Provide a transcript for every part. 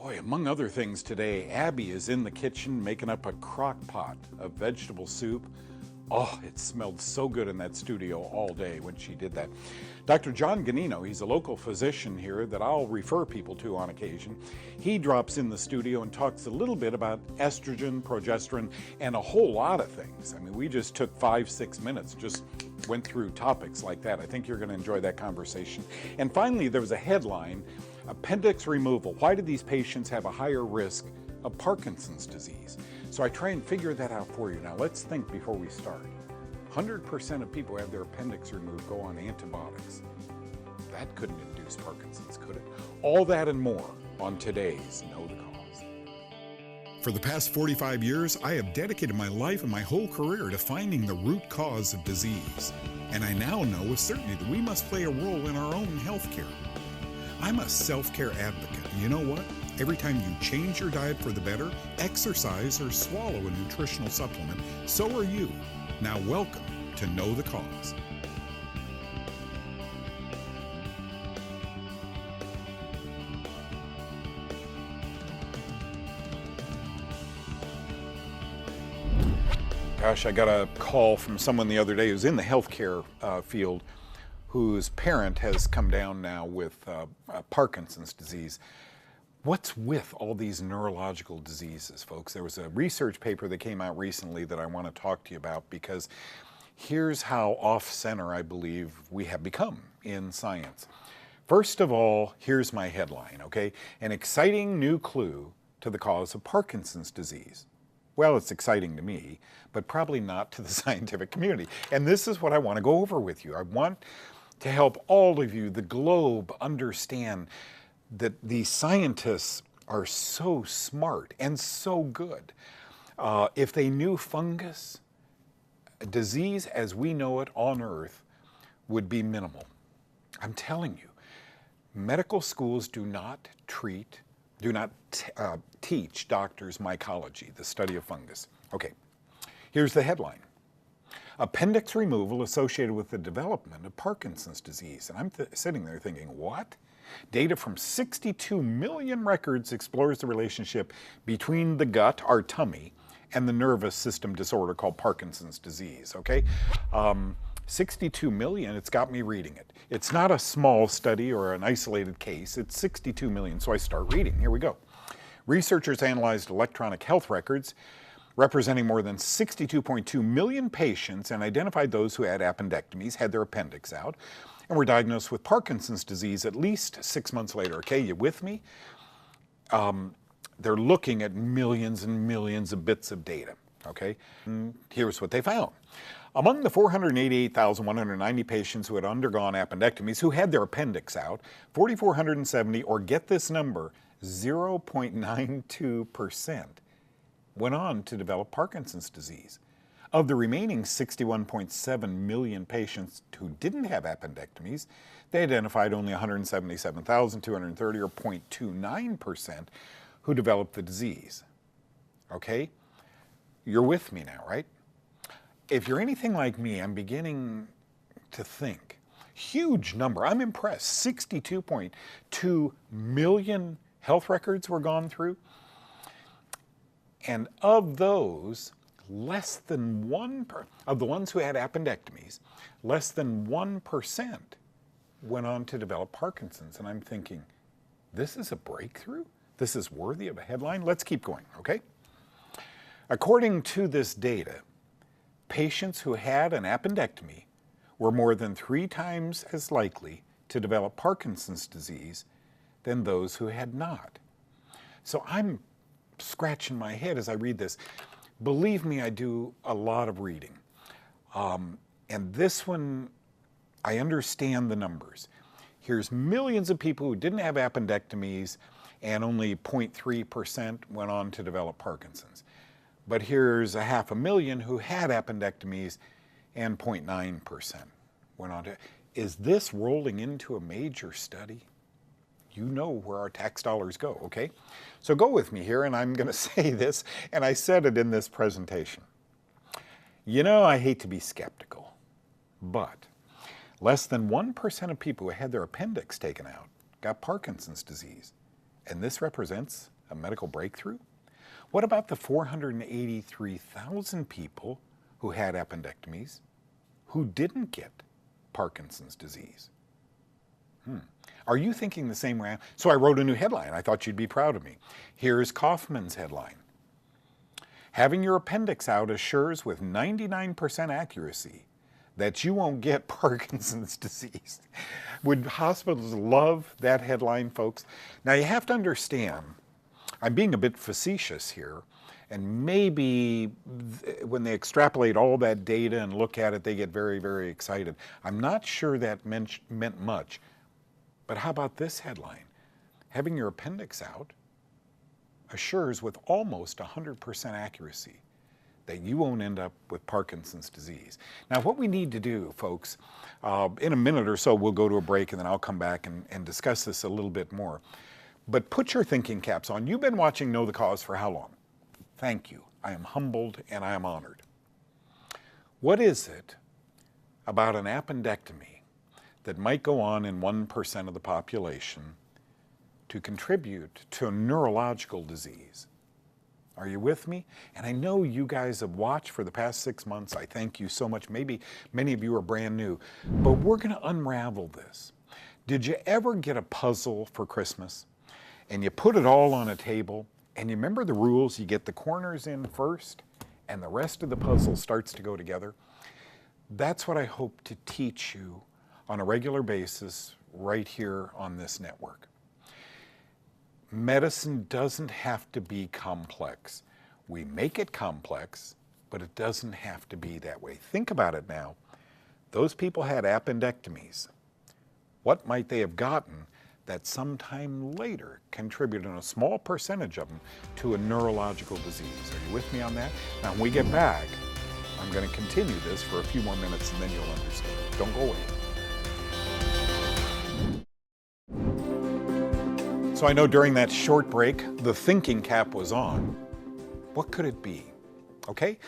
Boy, among other things today, Abby is in the kitchen making up a crock pot of vegetable soup. Oh, it smelled so good in that studio all day when she did that. Dr. John Ganino, he's a local physician here that I'll refer people to on occasion. He drops in the studio and talks a little bit about estrogen, progesterone, and a whole lot of things. I mean, we just took 5-6 minutes, just went through topics like that. I think you're going to enjoy that conversation. And finally, there was a headline, Appendix removal. Why do these patients have a higher risk of Parkinson's disease? So I try and figure that out for you. Now let's think before we start. 100% of people who have their appendix removed go on antibiotics. That couldn't induce Parkinson's, could it? All that and more on today's Know the Cause. For the past 45 years, I have dedicated my life and my whole career to finding the root cause of disease. And I now know with certainty that we must play a role in our own health care. I'm a self-care advocate, and you know what? Every time you change your diet for the better, exercise, or swallow a nutritional supplement, so are you. Now welcome to Know the Cause. Gosh, I got a call from someone the other day who's in the healthcare field whose parent has come down now with Parkinson's disease. What's with all these neurological diseases, folks? There was a research paper that came out recently that I want to talk to you about because here's how off-center I believe we have become in science. First of all, here's my headline, okay? An exciting new clue to the cause of Parkinson's disease. Well, it's exciting to me, but probably not to the scientific community. And this is what I want to go over with you. I want to help all of you, the globe, understand that these scientists are so smart and so good. If they knew fungus, disease as we know it on Earth would be minimal. I'm telling you, medical schools do not teach doctors mycology, the study of fungus. Okay, here's the headline. Appendix removal associated with the development of Parkinson's disease. And I'm sitting there thinking, what? Data from 62 million records explores the relationship between the gut, our tummy, and the nervous system disorder called Parkinson's disease, okay? 62 million, it's got me reading it. It's not a small study or an isolated case, it's 62 million, so I start reading. Here we go. Researchers analyzed electronic health records representing more than 62.2 million patients and identified those who had appendectomies, had their appendix out, and were diagnosed with Parkinson's disease at least 6 months later. Okay, you with me? They're looking at millions and millions of bits of data, okay? And here's what they found. Among the 488,190 patients who had undergone appendectomies who had their appendix out, 4,470, or get this number, 0.92%, went on to develop Parkinson's disease. Of the remaining 61.7 million patients who didn't have appendectomies, they identified only 177,230, or 0.29%, who developed the disease. Okay? You're with me now, right? If you're anything like me, I'm beginning to think. Huge number. I'm impressed. 62.2 million health records were gone through. And of those, less than of the ones who had appendectomies, less than 1% went on to develop Parkinson's. And I'm thinking, this is a breakthrough? This is worthy of a headline? Let's keep going, okay? According to this data, patients who had an appendectomy were more than 3 times as likely to develop Parkinson's disease than those who had not. So I'm scratching my head as I read this. Believe me, I do a lot of reading. And this one, I understand the numbers. Here's millions of people who didn't have appendectomies and only 0.3% went on to develop Parkinson's. But here's 500,000 who had appendectomies and 0.9% went on to. Is this rolling into a major study? You know where our tax dollars go, okay? So go with me here, and I'm going to say this, and I said it in this presentation. You know, I hate to be skeptical, but less than 1% of people who had their appendix taken out got Parkinson's disease. And this represents a medical breakthrough? What about the 483,000 people who had appendectomies who didn't get Parkinson's disease? Are you thinking the same way? So I wrote a new headline. I thought you'd be proud of me. Here's Kaufman's headline. Having your appendix out assures with 99% accuracy that you won't get Parkinson's disease. Would hospitals love that headline, folks? Now you have to understand, I'm being a bit facetious here, and maybe when they extrapolate all that data and look at it, they get very, very excited. I'm not sure that meant much. But how about this headline? Having your appendix out assures with almost 100% accuracy that you won't end up with Parkinson's disease. Now, what we need to do, folks, in a minute or so, we'll go to a break and then I'll come back and discuss this a little bit more. But put your thinking caps on. You've been watching Know the Cause for how long? Thank you. I am humbled and I am honored. What is it about an appendectomy that might go on in 1% of the population to contribute to a neurological disease? Are you with me? And I know you guys have watched for the past 6 months. I thank you so much. Maybe many of you are brand new, but we're going to unravel this. Did you ever get a puzzle for Christmas and you put it all on a table and you remember the rules? You get the corners in first and the rest of the puzzle starts to go together. That's what I hope to teach you on a regular basis right here on this network. Medicine doesn't have to be complex. We make it complex, but it doesn't have to be that way. Think about it now. Those people had appendectomies. What might they have gotten that sometime later contributed, a small percentage of them, to a neurological disease? Are you with me on that? Now, when we get back, I'm going to continue this for a few more minutes and then you'll understand. Don't go away. So I know during that short break, the thinking cap was on. What could it be? Okay,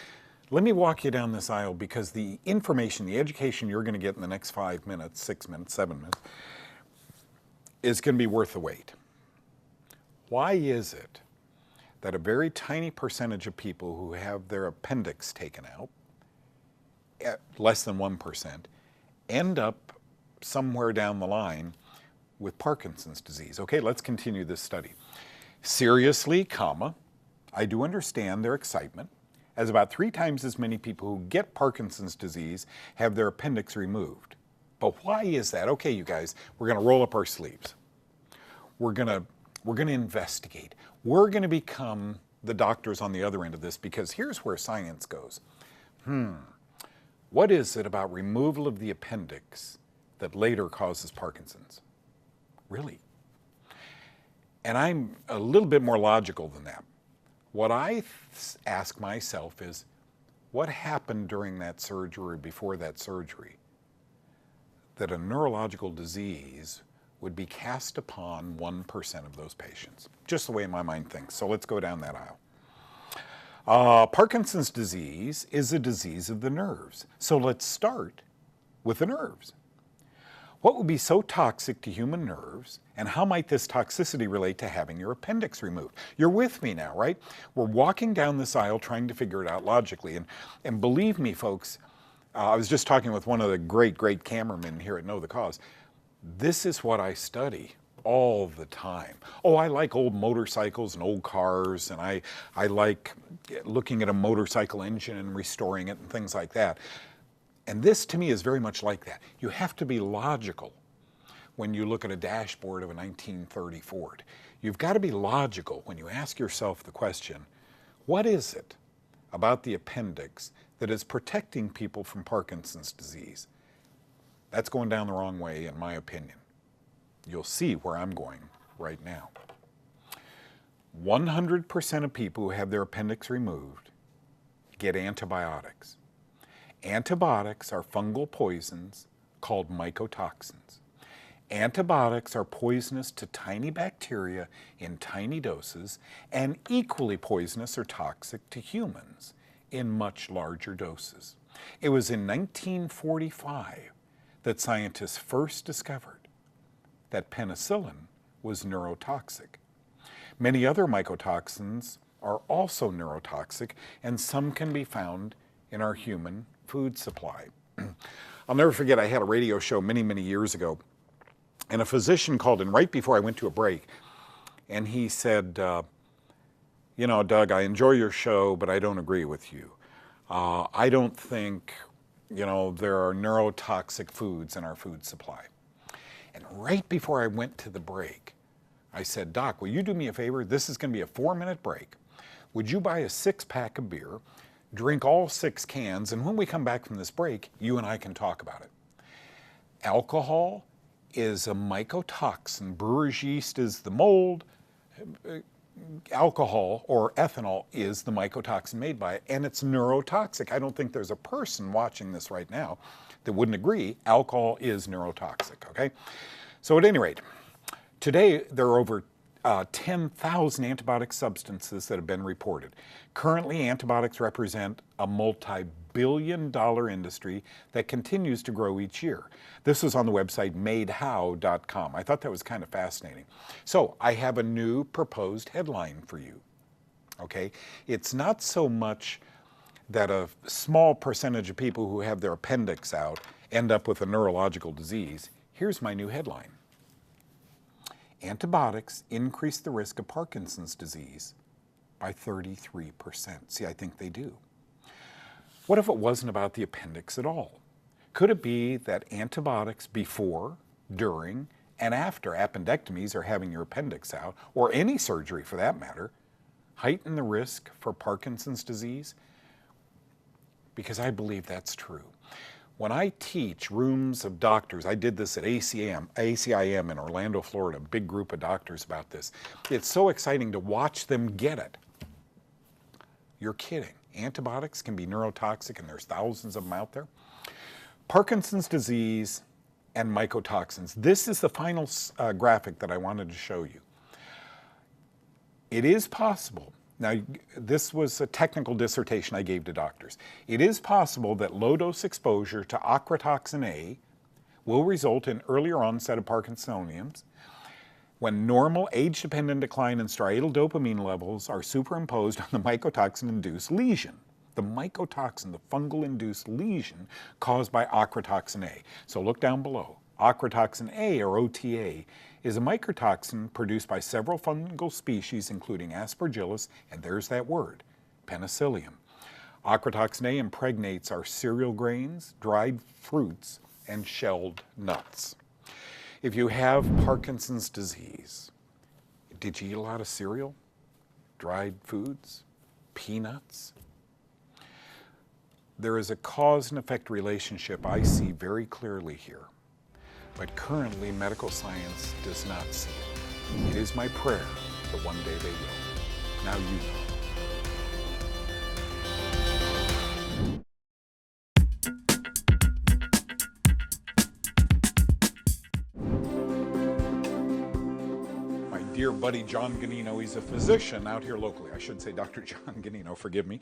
let me walk you down this aisle because the information, the education you're going to get in the next 5 minutes, 6 minutes, 7 minutes, is going to be worth the wait. Why is it that a very tiny percentage of people who have their appendix taken out, less than 1%, end up somewhere down the line with Parkinson's disease? Okay, let's continue this study. Seriously, I do understand their excitement, as about 3 times as many people who get Parkinson's disease have their appendix removed. But why is that? Okay, you guys, we're going to roll up our sleeves. We're going to investigate. We're going to become the doctors on the other end of this, because here's where science goes. What is it about removal of the appendix that later causes Parkinson's? Really? And I'm a little bit more logical than that. What I ask myself is, what happened during that surgery or before that surgery that a neurological disease would be cast upon 1% of those patients? Just the way my mind thinks. So let's go down that aisle. Parkinson's disease is a disease of the nerves. So let's start with the nerves. What would be so toxic to human nerves, and how might this toxicity relate to having your appendix removed? You're with me now, right? We're walking down this aisle trying to figure it out logically. And believe me, folks, I was just talking with one of the great, great cameramen here at Know the Cause. This is what I study all the time. Oh, I like old motorcycles and old cars, and I like looking at a motorcycle engine and restoring it and things like that. And this, to me, is very much like that. You have to be logical when you look at a dashboard of a 1930 Ford. You've got to be logical when you ask yourself the question, what is it about the appendix that is protecting people from Parkinson's disease? That's going down the wrong way, in my opinion. You'll see where I'm going right now. 100% of people who have their appendix removed get antibiotics. Antibiotics are fungal poisons called mycotoxins. Antibiotics are poisonous to tiny bacteria in tiny doses, and equally poisonous or toxic to humans in much larger doses. It was in 1945 that scientists first discovered that penicillin was neurotoxic. Many other mycotoxins are also neurotoxic, and some can be found in our human food supply. I'll never forget, I had a radio show many, many years ago, and a physician called in right before I went to a break, and he said, you know, Doug, I enjoy your show, but I don't agree with you. I don't think, you know, there are neurotoxic foods in our food supply. And right before I went to the break, I said, Doc, will you do me a favor? This is going to be a 4-minute break. Would you buy a 6-pack of beer, drink all 6 cans, and when we come back from this break, you and I can talk about it. Alcohol is a mycotoxin. Brewer's yeast is the mold. Alcohol or ethanol is the mycotoxin made by it, and it's neurotoxic. I don't think there's a person watching this right now that wouldn't agree alcohol is neurotoxic, okay? So at any rate, today there are over 10,000 antibiotic substances that have been reported. Currently, antibiotics represent a multi-billion-dollar industry that continues to grow each year. This was on the website madehow.com. I thought that was kind of fascinating. So I have a new proposed headline for you, okay? It's not so much that a small percentage of people who have their appendix out end up with a neurological disease. Here's my new headline. Antibiotics increase the risk of Parkinson's disease by 33%. See, I think they do. What if it wasn't about the appendix at all? Could it be that antibiotics before, during, and after appendectomies or having your appendix out, or any surgery for that matter, heighten the risk for Parkinson's disease? Because I believe that's true. When I teach rooms of doctors, I did this at ACIM in Orlando, Florida, a big group of doctors about this. It's so exciting to watch them get it. You're kidding. Antibiotics can be neurotoxic, and there's thousands of them out there. Parkinson's disease and mycotoxins. This is the final graphic that I wanted to show you. It is possible. Now, this was a technical dissertation I gave to doctors. It is possible that low-dose exposure to ochratoxin A will result in earlier onset of Parkinsonians when normal age-dependent decline in striatal dopamine levels are superimposed on the mycotoxin-induced lesion. The mycotoxin, the fungal-induced lesion caused by ochratoxin A. So look down below. Ochratoxin A, or OTA, is a mycotoxin produced by several fungal species, including Aspergillus, and there's that word, Penicillium. Ochratoxin A impregnates our cereal grains, dried fruits, and shelled nuts. If you have Parkinson's disease, did you eat a lot of cereal, dried foods, peanuts? There is a cause and effect relationship I see very clearly here. But currently, medical science does not see it. It is my prayer that one day they will. Now you know. My dear buddy John Ganino, he's a physician out here locally. I should say Dr. John Ganino, forgive me.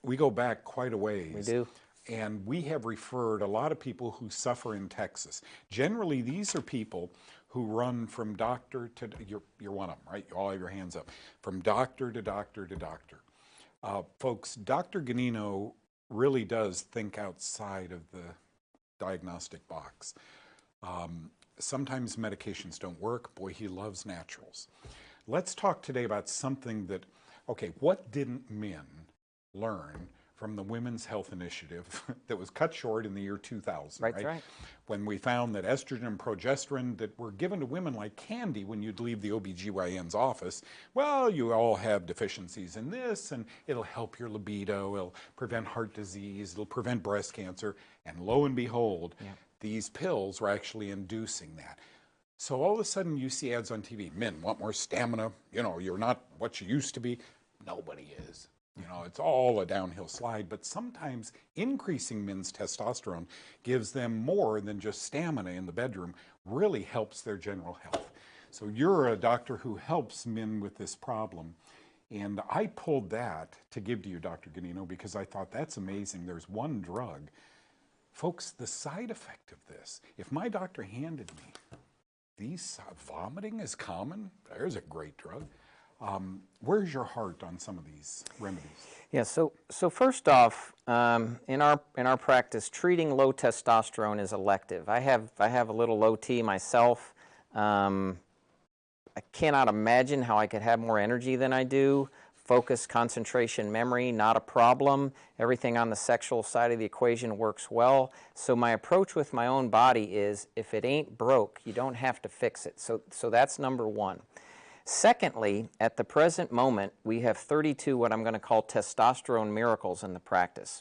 We go back quite a ways. We do. And we have referred a lot of people who suffer in Texas. Generally, these are people who run from doctor to, you're one of them, right? You all have your hands up. From doctor to doctor to doctor. Folks, Dr. Ganino really does think outside of the diagnostic box. Sometimes medications don't work. Boy, he loves naturals. Let's talk today about something that, okay, what didn't men learn from the Women's Health Initiative that was cut short in the year 2000, right? When we found that estrogen and progesterone that were given to women like candy when you'd leave the OBGYN's office, well, you all have deficiencies in this, and it'll help your libido, it'll prevent heart disease, it'll prevent breast cancer, and lo and behold, these pills were actually inducing that. So all of a sudden you see ads on TV, men want more stamina, you know, you're not what you used to be. Nobody is. You know, it's all a downhill slide, but sometimes increasing men's testosterone gives them more than just stamina in the bedroom, really helps their general health. So you're a doctor who helps men with this problem. And I pulled that to give to you, Dr. Ganino, because I thought that's amazing. There's one drug. Folks, the side effect of this, if my doctor handed me these vomiting is common. There's a great drug. Where's your heart on some of these remedies? Yeah, so first off, in our practice, treating low testosterone is elective. I have a little low T myself. I cannot imagine how I could have more energy than I do. Focus, concentration, memory, not a problem. Everything on the sexual side of the equation works well. So my approach with my own body is, if it ain't broke, you don't have to fix it. So that's number one. Secondly, at the present moment, we have 32 what I'm going to call testosterone miracles in the practice.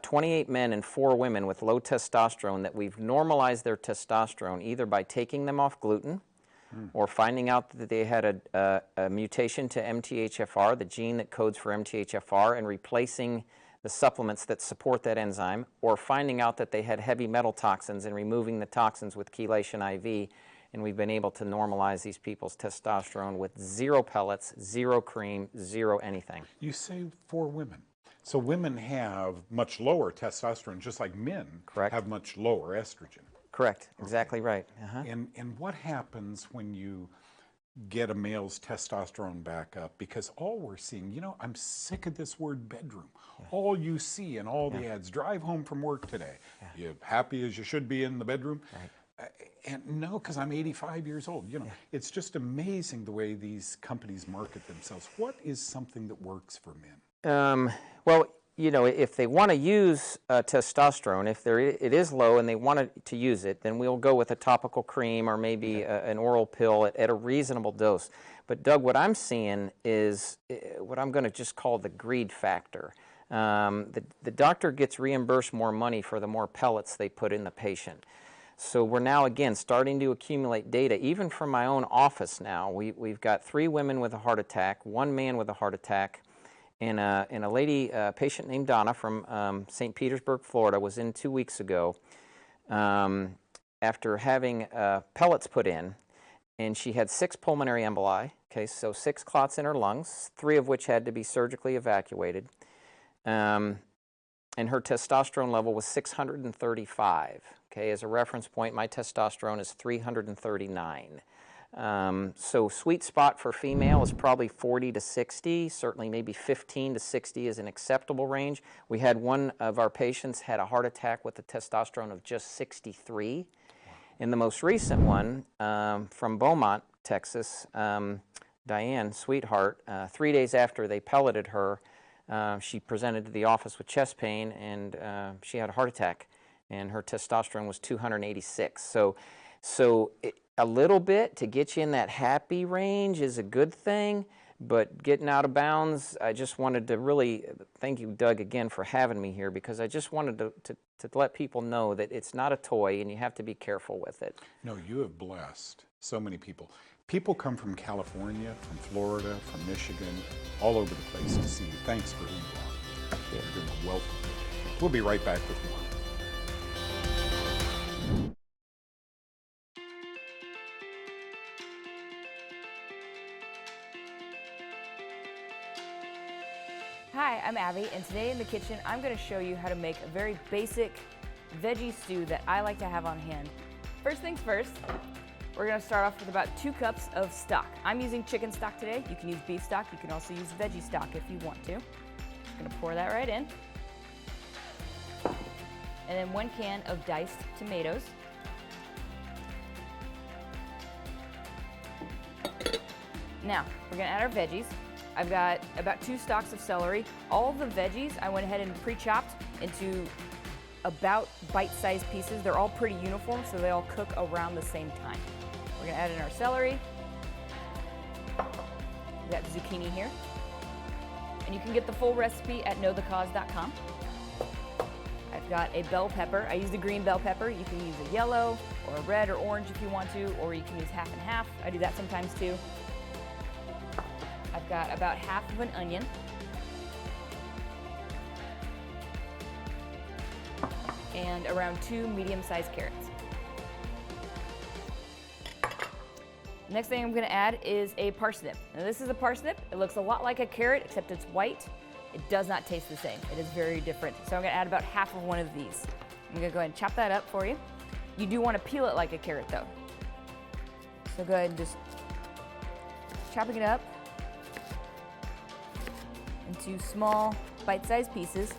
28 men and 4 women with low testosterone that we've normalized their testosterone either by taking them off gluten, or finding out that they had a mutation to MTHFR, the gene that codes for MTHFR, and replacing the supplements that support that enzyme, or finding out that they had heavy metal toxins and removing the toxins with chelation IV, and we've been able to normalize these people's testosterone with 0 pellets, 0 cream, 0 anything. You say 4 women. So women have much lower testosterone, just like men have much lower estrogen. Correct. Exactly right. And what happens when you get a male's testosterone back up? Because all we're seeing, you know, I'm sick of this word bedroom. All you see in all the ads, drive home from work today. You happy as you should be in the bedroom? And no, because I'm 85 years old. You know, it's just amazing the way these companies market themselves. What is something that works for men? Well, you know, if they want to use testosterone, if it is low and they want to use it, then we'll go with a topical cream or maybe an oral pill at a reasonable dose. But Doug, what I'm seeing is what I'm going to just call the greed factor. The doctor gets reimbursed more money for the more pellets they put in the patient. So we're now, again, starting to accumulate data, even from my own office now. We've got 3 women with a heart attack, 1 man with a heart attack, and a lady, patient named Donna from St. Petersburg, Florida, was in 2 weeks ago after having pellets put in, and she had 6 pulmonary emboli, okay, so 6 clots in her lungs, 3 of which had to be surgically evacuated, and her testosterone level was 635. Okay, as a reference point, my testosterone is 339. So sweet spot for female is probably 40 to 60, certainly maybe 15 to 60 is an acceptable range. We had one of our patients had a heart attack with a testosterone of just 63. And the most recent one from Beaumont, Texas, Diane, sweetheart, 3 days after they pelleted her, she presented to the office with chest pain, and she had a heart attack, and her testosterone was 286. So a little bit to get you in that happy range is a good thing, but getting out of bounds, I just wanted to really thank you, Doug, again for having me here, because I just wanted to let people know that it's not a toy and you have to be careful with it. No, you have blessed so many people. People come from California, from Florida, from Michigan, all over the place to see you. Thanks for who you are. You're welcome. We'll be right back with more. Hi, I'm Abby, and today in the kitchen I'm going to show you how to make a very basic veggie stew that I like to have on hand. First things first, we're going to start off with about 2 cups of stock. I'm using chicken stock today. You can use beef stock. You can also use veggie stock if you want to. I'm going to pour that right in. And then 1 can of diced tomatoes. Now, we're going to add our veggies. I've got about 2 stalks of celery. All the veggies I went ahead and pre-chopped into about bite-sized pieces. They're all pretty uniform, so they all cook around the same time. We're gonna add in our celery. We've got zucchini here. And you can get the full recipe at knowthecause.com. I've got a bell pepper. I used a green bell pepper. You can use a yellow or a red or orange if you want to, or you can use half and half. I do that sometimes too. I've got about half of an onion. And around 2 medium-sized carrots. Next thing I'm going to add is a parsnip. Now this is a parsnip. It looks a lot like a carrot, except it's white. It does not taste the same. It is very different. So I'm going to add about half of one of these. I'm going to go ahead and chop that up for you. You do want to peel it like a carrot though. So go ahead and just chopping it up into small bite-sized pieces.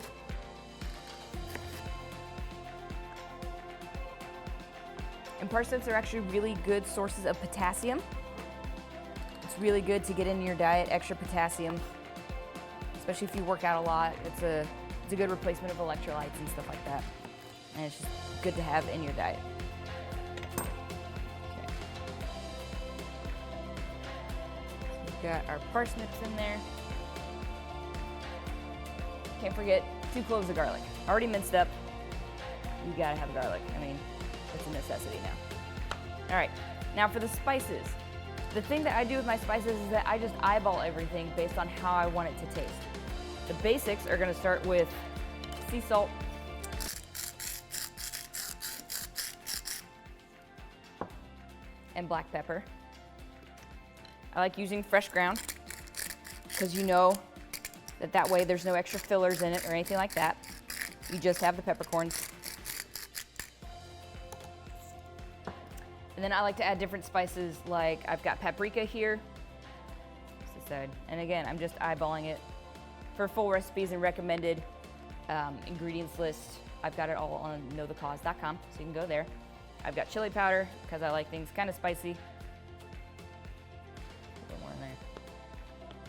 And parsnips are actually really good sources of potassium. It's really good to get in your diet, extra potassium, especially if you work out a lot. It's a good replacement of electrolytes and stuff like that. And it's just good to have in your diet. Okay. So we've got our parsnips in there. Can't forget 2 cloves of garlic. Already minced up. You gotta have garlic. I mean, it's a necessity now. All right, now for the spices. The thing that I do with my spices is that I just eyeball everything based on how I want it to taste. The basics are gonna start with sea salt, and black pepper. I like using fresh ground because you know that way there's no extra fillers in it or anything like that. You just have the peppercorns. And then I like to add different spices, like I've got paprika here. And again, I'm just eyeballing it. For full recipes and recommended ingredients list, I've got it all on knowthecause.com, so you can go there. I've got chili powder, because I like things kind of spicy. A little more in there.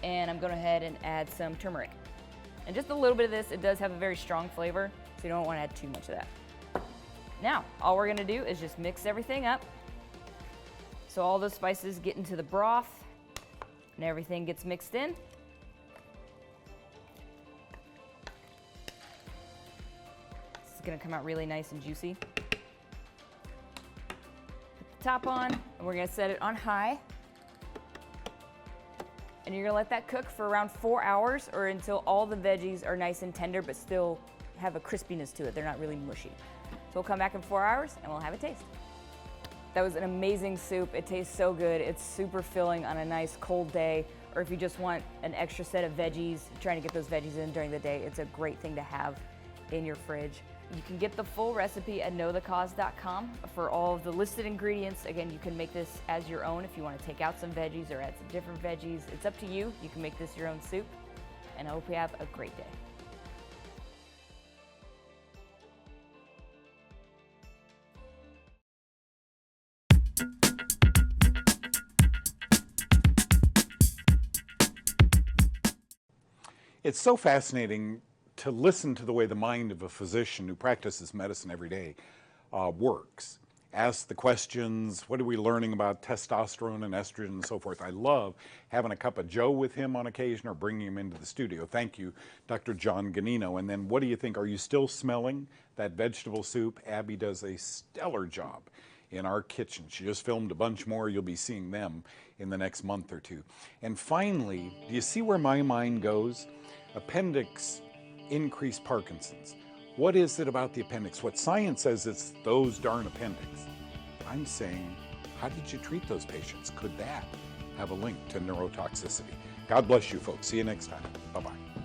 And I'm going ahead and add some turmeric. And just a little bit of this, it does have a very strong flavor, so you don't want to add too much of that. Now, all we're going to do is just mix everything up. So all those spices get into the broth, and everything gets mixed in. This is going to come out really nice and juicy. Put the top on, and we're going to set it on high. And you're going to let that cook for around 4 hours or until all the veggies are nice and tender but still have a crispiness to it. They're not really mushy. So we'll come back in 4 hours and we'll have a taste. That was an amazing soup. It tastes so good. It's super filling on a nice cold day, or if you just want an extra set of veggies, trying to get those veggies in during the day, it's a great thing to have in your fridge. You can get the full recipe at knowthecause.com for all of the listed ingredients. Again, you can make this as your own if you want to take out some veggies or add some different veggies. It's up to you. You can make this your own soup, and I hope you have a great day. It's so fascinating to listen to the way the mind of a physician who practices medicine every day works. Ask the questions, what are we learning about testosterone and estrogen and so forth. I love having a cup of joe with him on occasion or bringing him into the studio. Thank you, Dr. John Ganino. And then what do you think? Are you still smelling that vegetable soup? Abby does a stellar job in our kitchen. She just filmed a bunch more. You'll be seeing them in the next month or two. And finally, do you see where my mind goes? Appendix increased Parkinson's. What is it about the appendix? What science says it's those darn appendix. I'm saying, how did you treat those patients? Could that have a link to neurotoxicity? God bless you, folks. See you next time. Bye-bye.